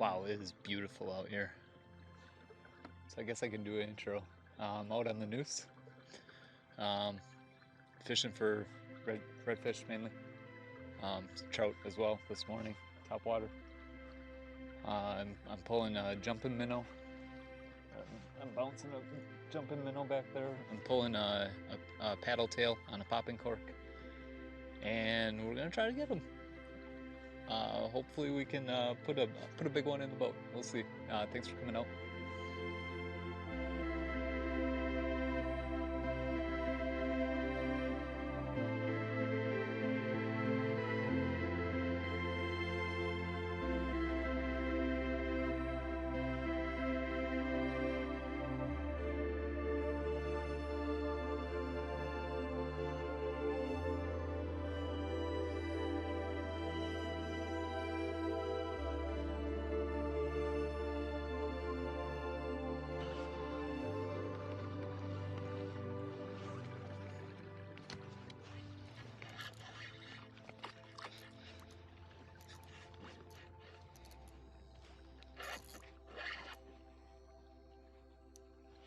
Wow, it is beautiful out here. So I guess I can do an intro. Out on the Nuese, fishing for redfish mainly. Trout as well this morning, top water. I'm pulling a jumping minnow. I'm bouncing a jumping minnow back there. I'm pulling a paddle tail on a popping cork, and we're gonna try to get them. Hopefully we can put a big one in the boat. We'll see. Thanks for coming out.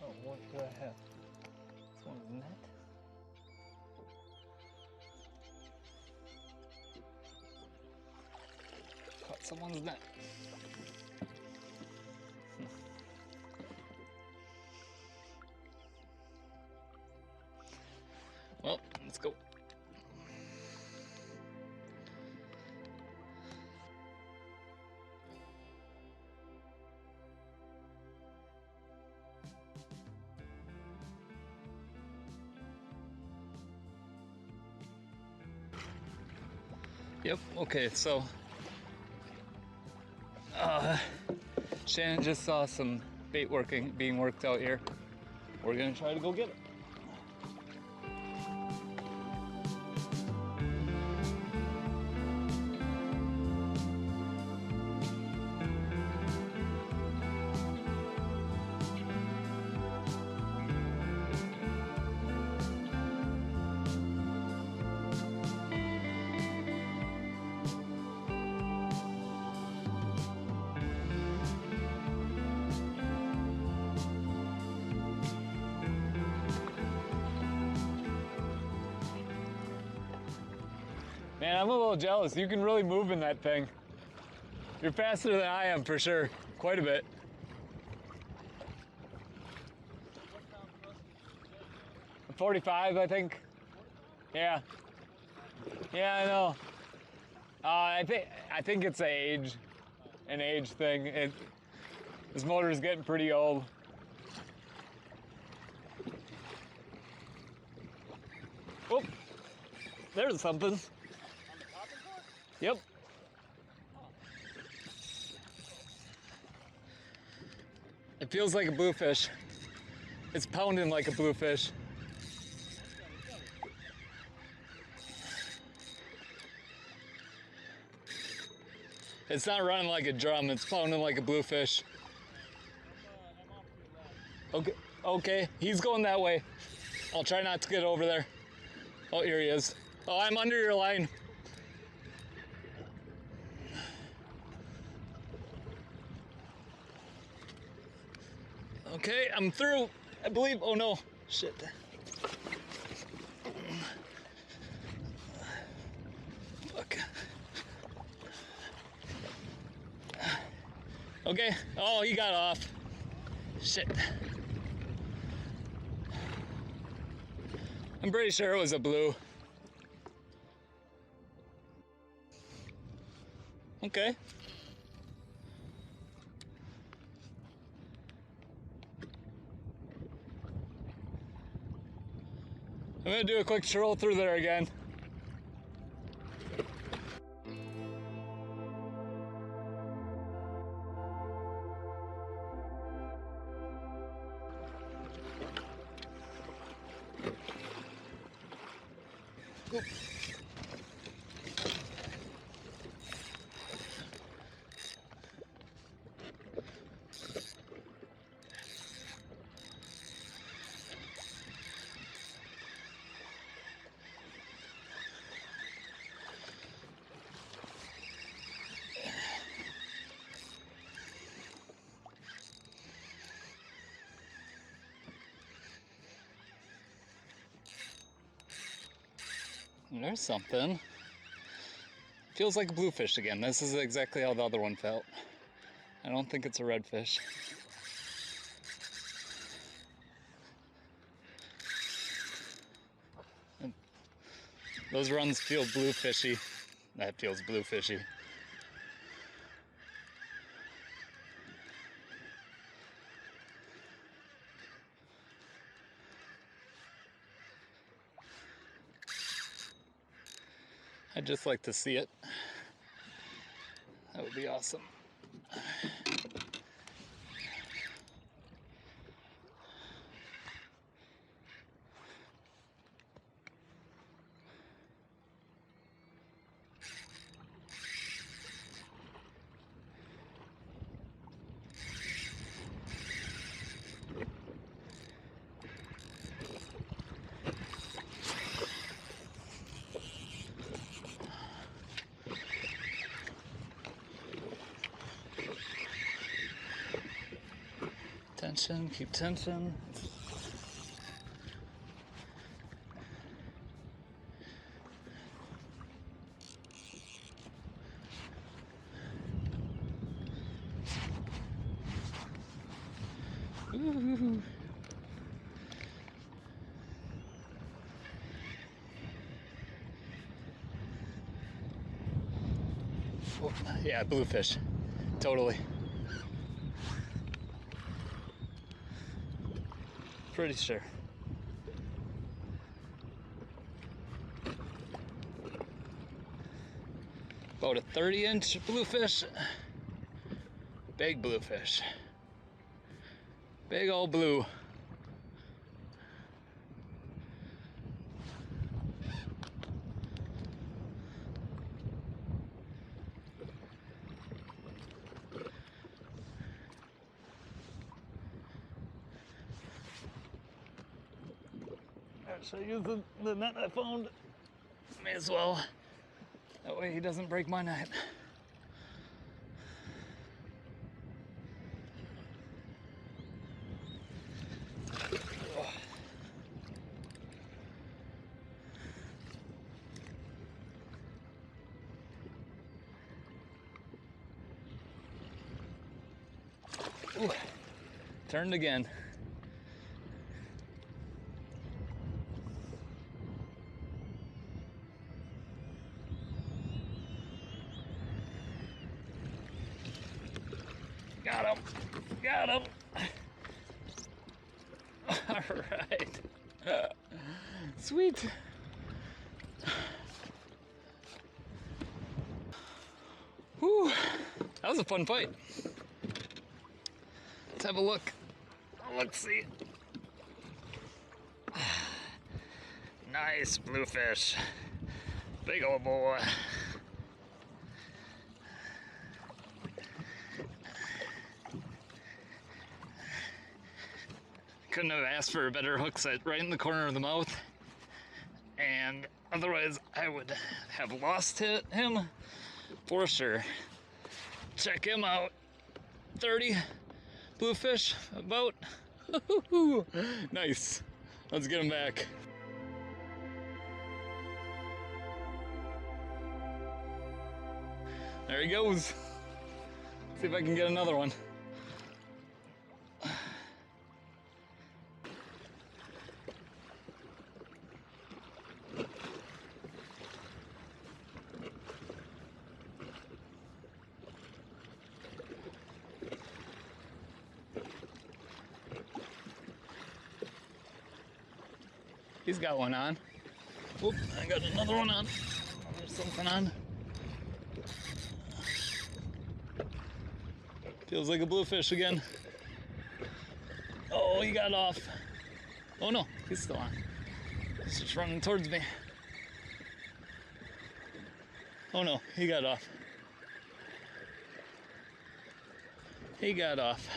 Oh, what the heck? This one's net? Caught someone's net. Well, let's go. Yep, okay, so Shannon just saw some bait being worked out here. We're gonna try to go get it. Man, I'm a little jealous. You can really move in that thing. You're faster than I am for sure. Quite a bit. I'm 45, I think. Yeah. Yeah, I know. I think it's an age thing. This motor's getting pretty old. Oh, there's something. Yep. It feels like a bluefish. It's pounding like a bluefish. It's not running like a drum, it's pounding like a bluefish. Okay, he's going that way. I'll try not to get over there. Oh, here he is. Oh, I'm under your line. Okay, I'm through, I believe. Oh no, shit. Fuck. Okay, oh, he got off. Shit. I'm pretty sure it was a blue. Okay. I'm gonna do a quick stroll through there again. Oop. There's something. Feels like a bluefish again. This is exactly how the other one felt. I don't think it's a redfish. Those runs feel bluefishy. That feels bluefishy. I'd just like to see it. That would be awesome. Tension, keep tension. Ooh. Oh, yeah, bluefish, totally. Pretty sure. About a 30-inch bluefish. Big bluefish. Big old blue. Should I use the net I found? May as well. That way he doesn't break my net. Ooh. Turned again. Got him. Got him. All right. Sweet. Whew. That was a fun fight. Let's have a look. Let's see. Nice bluefish. Big old boy. Couldn't have asked for a better hook set right in the corner of the mouth, and otherwise I would have lost him for sure. Check him out. 30 bluefish about. Nice. Let's get him back. There he goes. See if I can get another one. He's got one on. Oop, I got another one on. There's something on. Feels like a bluefish again. Oh, he got off. Oh no, he's still on. He's just running towards me. Oh no, he got off. He got off.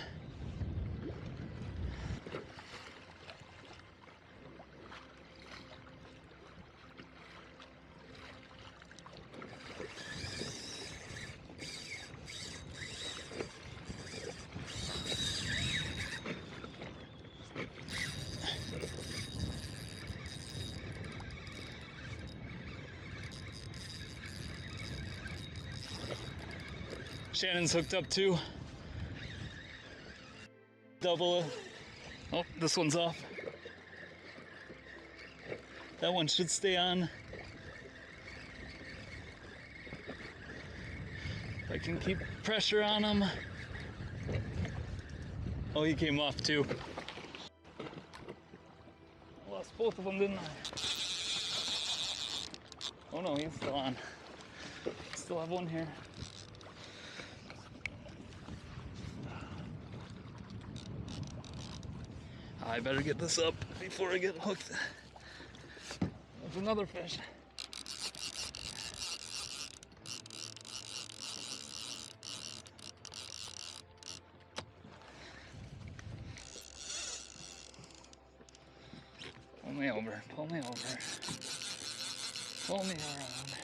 Shannon's hooked up too. Double. Oh, this one's off. That one should stay on. If I can keep pressure on him. Oh, he came off too. I lost both of them, didn't I? Oh no, he's still on. Still have one here. I better get this up before I get hooked. There's another fish. Pull me over, pull me over. Pull me around.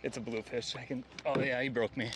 It's a bluefish. I can. Oh yeah, he broke me.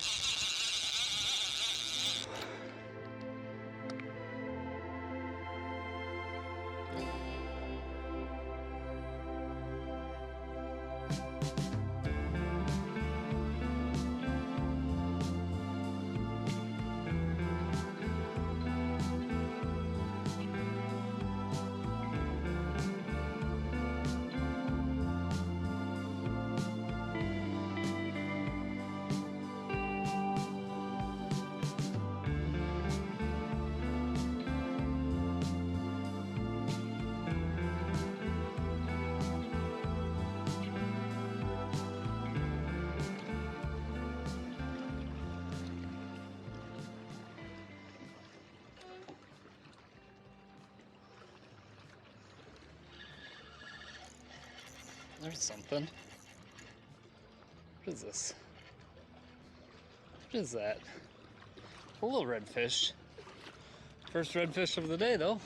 There's something. What is this? What is that? A little redfish. First redfish of the day, though.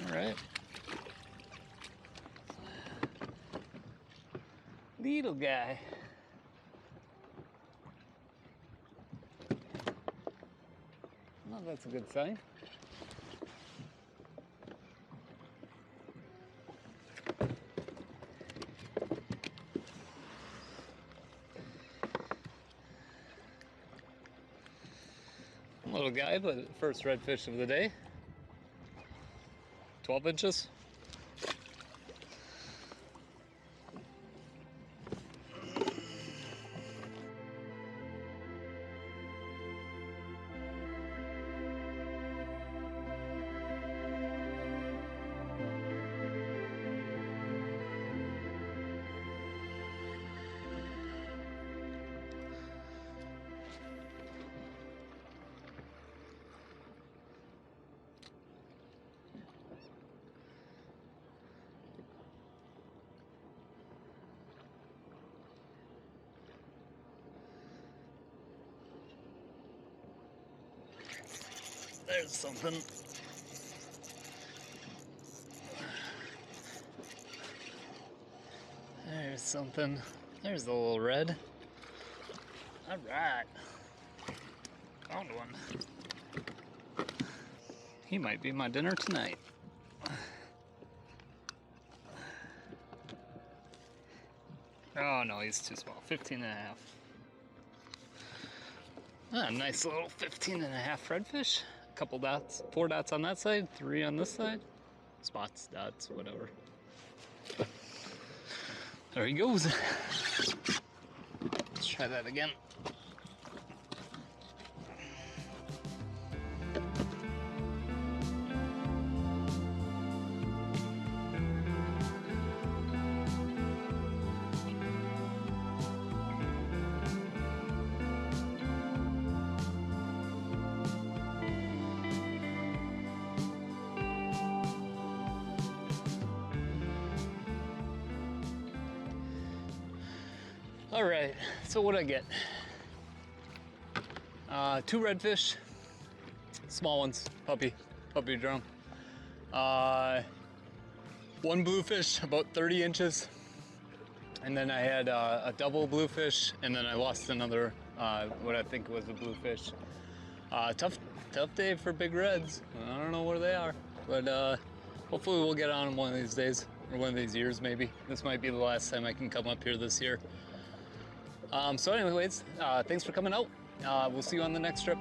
All right. Little guy. Well, that's a good sign. Little guy, but first redfish of the day. 12 inches. There's something. There's something. There's the little red. All right. Found one. He might be my dinner tonight. Oh no, he's too small. 15 and a half. Ah, nice little 15 and a half redfish. Couple dots, 4 dots on that side, 3 on this side. Spots, dots, whatever. There he goes. Let's try that again. All right, so what'd I get? 2 redfish, small ones, puppy drum. 1 bluefish, about 30 inches. And then I had a double bluefish, and then I lost another, what I think was a bluefish. Tough day for big reds. I don't know where they are, but hopefully we'll get on them one of these days. or one of these years maybe. This might be the last time I can come up here this year. So anyways, thanks for coming out. We'll see you on the next trip.